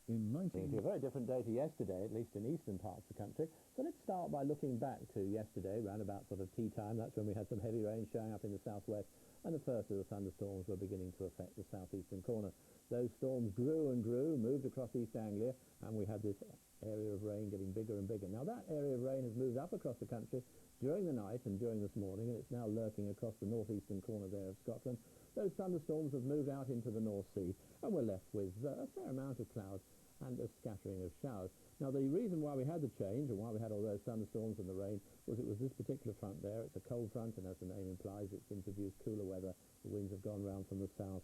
In A very different day to yesterday, at least in eastern parts of the country. So let's start by looking back to yesterday, round about sort of tea time. That's when we had some heavy rain showing up in the southwest, and the first of the thunderstorms were beginning to affect the southeastern corner. Those storms grew and grew, moved across East Anglia, and we had this area of rain getting bigger and bigger. Now that area of rain has moved up across the country during the night and during this morning, and it's now lurking across the northeastern corner there of Scotland. Those thunderstorms have moved out into the North Sea, and we're left with a fair amount of cloud and a scattering of showers. Now the reason why we had the change and why we had all those thunderstorms and the rain was it was this particular front there. It's a cold front, and as the name implies, it's introduced cooler weather. The winds have gone round from the south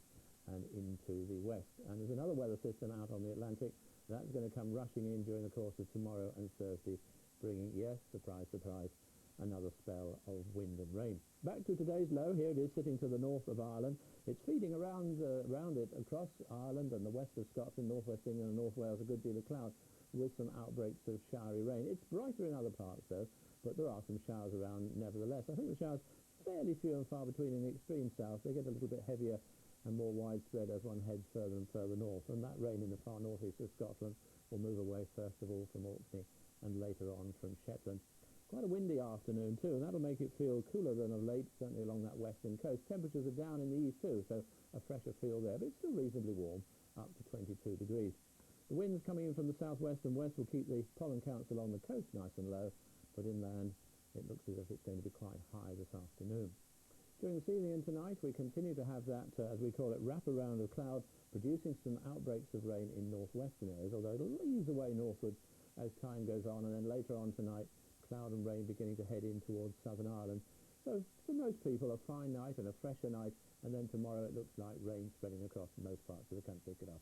and into the west. And there's another weather system out on the Atlantic that's going to come rushing in during the course of tomorrow and Thursday, bringing, yes, surprise, surprise, another spell of wind and rain. Back to today's low. Here it is sitting to the north of Ireland. It's feeding around it across Ireland and the west of Scotland, northwest England and North Wales, a good deal of cloud with some outbreaks of showery rain. It's brighter in other parts though, but there are some showers around nevertheless. I think the showers fairly few and far between in the extreme south. They get a little bit heavier and more widespread as one heads further and further north, and that rain in the far northeast of Scotland will move away first of all from Orkney and later on from Shetland. Quite a windy afternoon too, and that'll make it feel cooler than of late, certainly along that western coast. Temperatures are down in the east too, so a fresher feel there, but it's still reasonably warm, up to 22 degrees. The winds coming in from the southwest and west will keep the pollen counts along the coast nice and low, but inland it looks as if it's going to be quite high this afternoon. During this evening and tonight we continue to have that, as we call it, wraparound of cloud, producing some outbreaks of rain in northwestern areas, although it'll ease away northwards as time goes on, and then later on tonight cloud and rain beginning to head in towards southern Ireland. So for most people a fine night and a fresher night, and then tomorrow it looks like rain spreading across most parts of the country. Good afternoon.